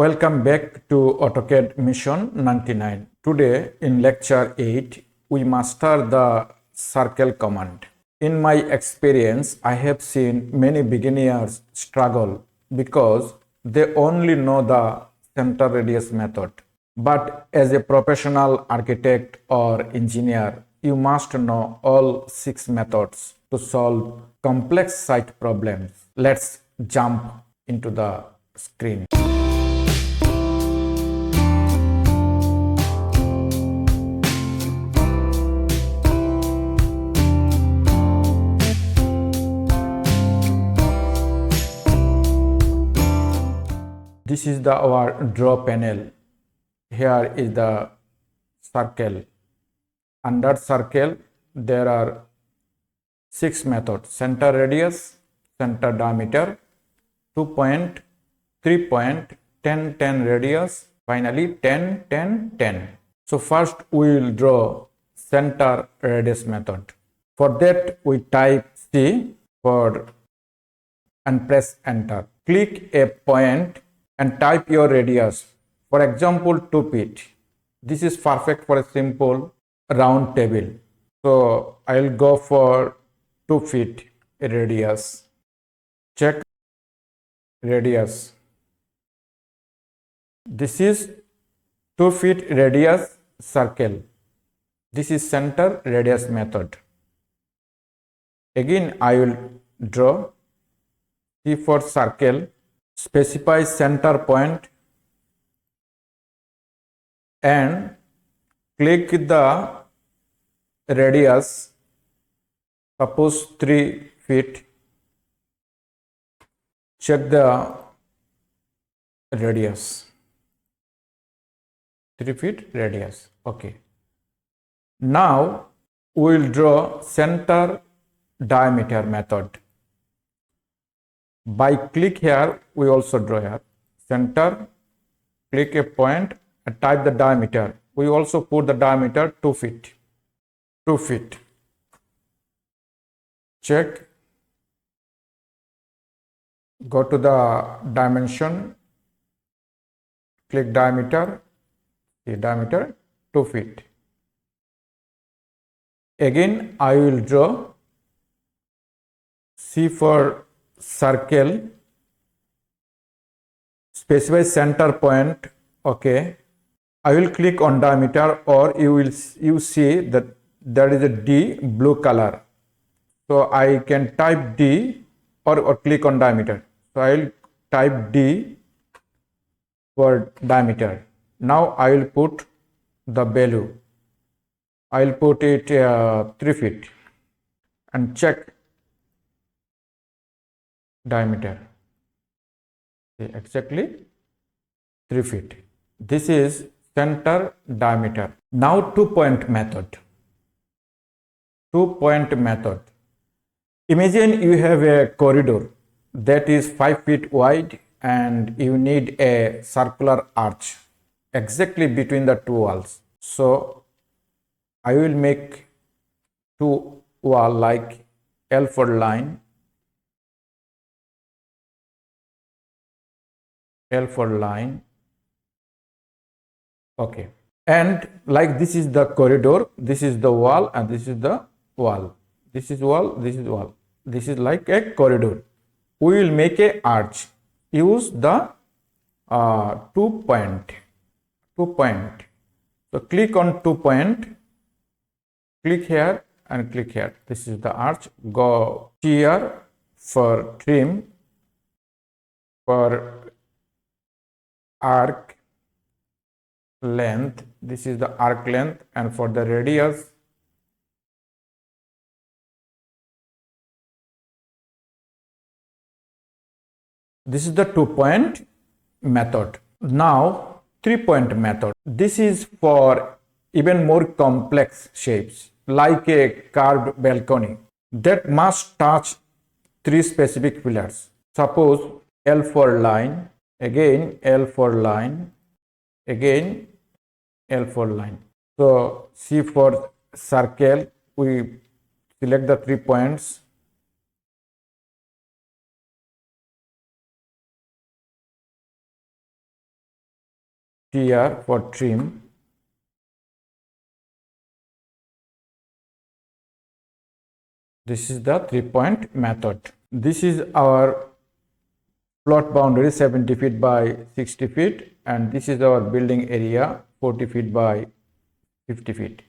Welcome back to AutoCAD Mission 99. Today in lecture 8, we master the circle command. In my experience, I have seen many beginners struggle because they only know the center radius method. But as a professional architect or engineer, you must know all 6 methods to solve complex site problems. Let's jump into the screen. This is our draw panel. Here is the circle. Under circle, there are 6 methods: center radius, center diameter, 2 point, 3 point, 10, 10 radius, finally 10, 10, 10. So first we will draw center radius method. For that we type C and press enter. Click a point and type your radius. For example, 2 feet. This is perfect for a simple round table. So I will go for 2 feet radius. Check radius. This is 2 feet radius circle. This is center radius method. Again I will draw. C for circle. Specify center point and click the radius, suppose 3 feet. Check the radius, 3 feet radius. Okay. Now we will draw center diameter method. By click here, we also draw here center, click a point and type the diameter. We also put the diameter 2 feet. 2 feet. Check. Go to the dimension. Click diameter. The diameter 2 feet. Again, I will draw C for circle. Specify center point. Okay. I will click on diameter, or you see that there is a D blue color. So I can type D or click on diameter. So I will type D for diameter. Now I will put the value. I will put it 3 feet and check diameter. Exactly 3 feet. This is center diameter. Now 2-point method. 2-point method. Imagine you have a corridor that is 5 feet wide and you need a circular arch exactly between the 2 walls. So I will make 2 wall like L4 line, L4 line. Okay, and like this is the corridor, this is the wall, and this is the wall. This is wall, this is wall. This is like a corridor. We will make a arch. Use the 2 point. So click on 2 point. Click here and click here. This is the arch. Go here for trim, for arc length. This is the arc length, and for the radius, this is the 2-point method. Now 3-point method. This is for even more complex shapes like a carved balcony that must touch 3 specific pillars. Suppose L4 line, again L4 line, again L4 line. So C for circle, we select the 3 points. TR for trim. This is the 3-point method. This is our plot boundary 70 feet by 60 feet, and this is our building area 40 feet by 50 feet.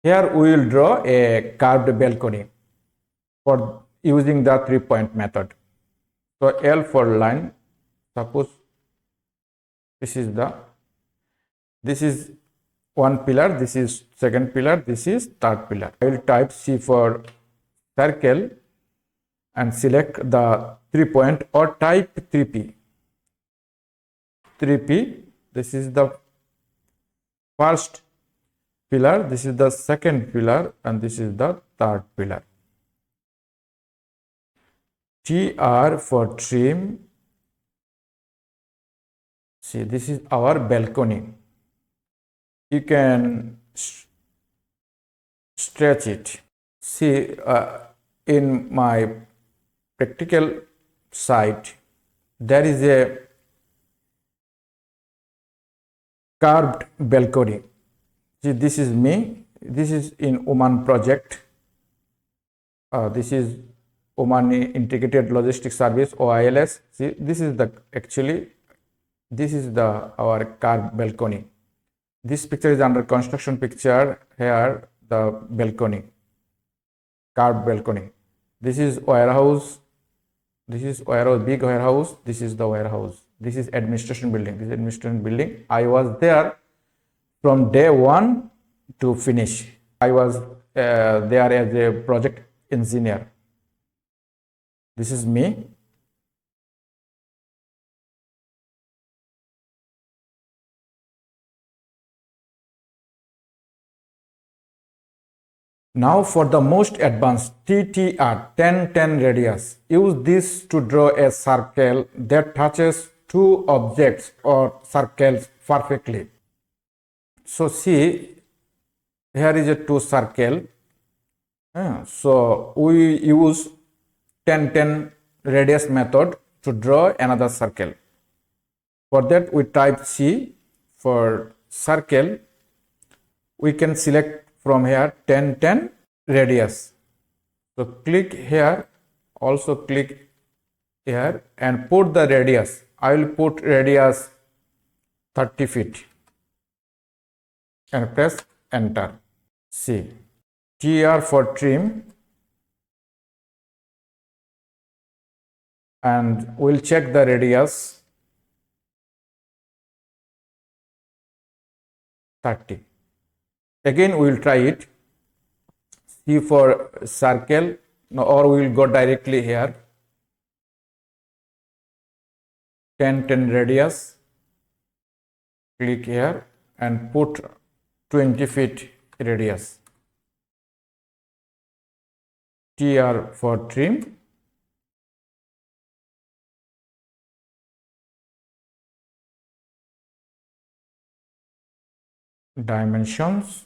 Here we will draw a curved balcony for using the 3-point method. So L for line, suppose this is one pillar, this is second pillar, this is third pillar. I will type C for circle and select the 3-point or type 3P. 3P, this is the first pillar, this is the second pillar, and this is the third pillar. TR for trim. See, this is our balcony. You can stretch it. See, in my practical site, there is a carved balcony. See, this is me. This is in Oman project. This is Oman Integrated Logistics Service, OILS. See, this is the our carved balcony. This picture is under construction picture. Here the balcony, carved balcony. This is warehouse. This is warehouse, big warehouse. This is the warehouse. This is administration building. This is administration building. I was there from day one to finish. I was there as a project engineer. This is me. Now for the most advanced TTR 10-10 radius, use this to draw a circle that touches two objects or circles perfectly. So see, here is a two circle. So we use 10-10 radius method to draw another circle. For that we type C for circle. We can select from here 10-10 radius. So click here, also click here and put the radius. I will put radius 30 feet and press enter. See, TR for trim, and we'll check the radius 30. Again we will try it. C for circle, or we will go directly here 10-10 radius. Click here and put 20 feet radius. TR for trim. Dimensions.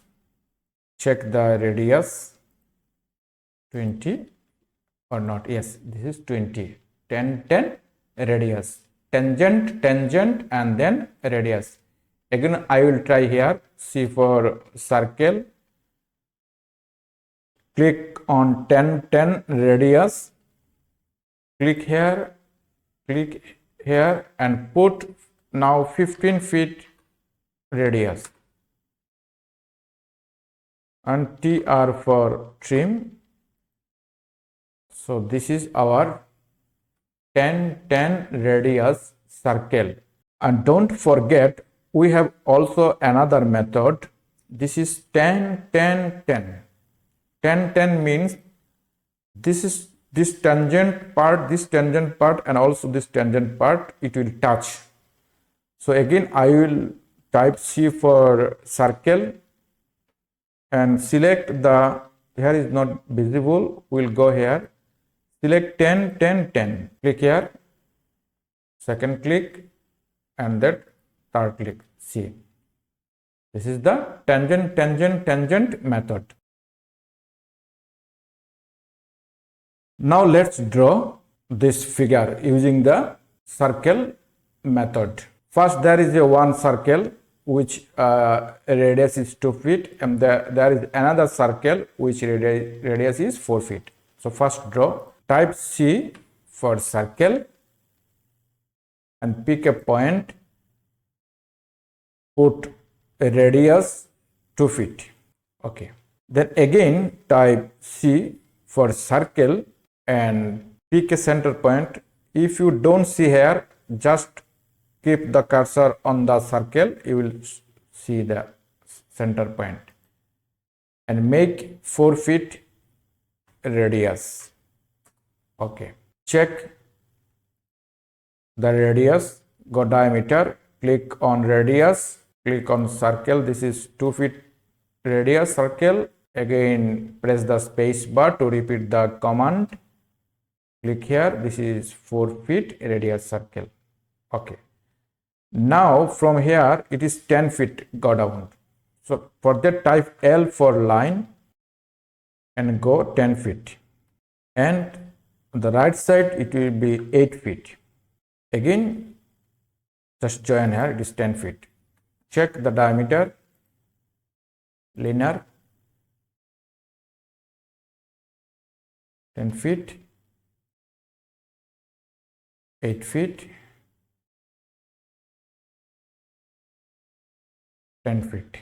Check the radius 20 or not. Yes, this is 20. 10-10 radius. Tangent, tangent, and then radius. Again, I will try here. C for circle. Click on 10-10 radius. Click here, and put now 15 feet radius. And TR for trim. So this is our 10-10 radius circle. And don't forget, we have also another method. This is 10-10-10. 10-10 means this tangent part, and also this tangent part, it will touch. So again, I will type C for circle and select the, here is not visible, we'll go here, select 10-10-10, click here, second click, and that third click, C. This is the tangent method. Now let's draw this figure using the circle method. First, there is a one circle which radius is 2 feet, and there is another circle which radius is 4 feet. So first draw. Type C for circle and pick a point. Put a radius 2 feet. Okay. Then again type C for circle and pick a center point. If you don't see here, just keep the cursor on the circle, you will see the center point, and make 4 feet radius. Okay. Check the radius, go diameter, click on radius, click on circle. This is 2 feet radius circle. Again press the space bar to repeat the command. Click here. This is 4 feet radius circle. Okay. Now from here it is 10 feet go down. So for that type L for line and go 10 feet. And on the right side it will be 8 feet. Again just join here, it is 10 feet. Check the diameter, linear, 10 feet, 8 feet, 10 feet.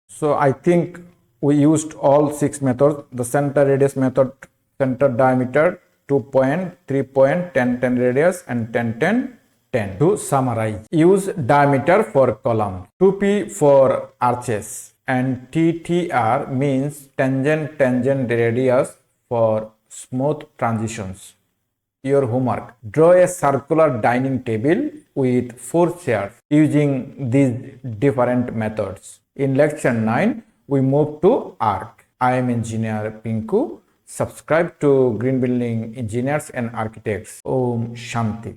So I think we used all 6 methods: the center radius method, center diameter, 2 point, 3 point, 10 10 radius, and 10 10 10. To summarize, use diameter for column, 2p for arches, and TTR means tangent radius for smooth transitions. Your homework: draw a circular dining table with 4 chairs using these different methods. In lecture 9, we move to arc. I am engineer Pinku. Subscribe to Green Building Engineers and Architects. Om Shanti.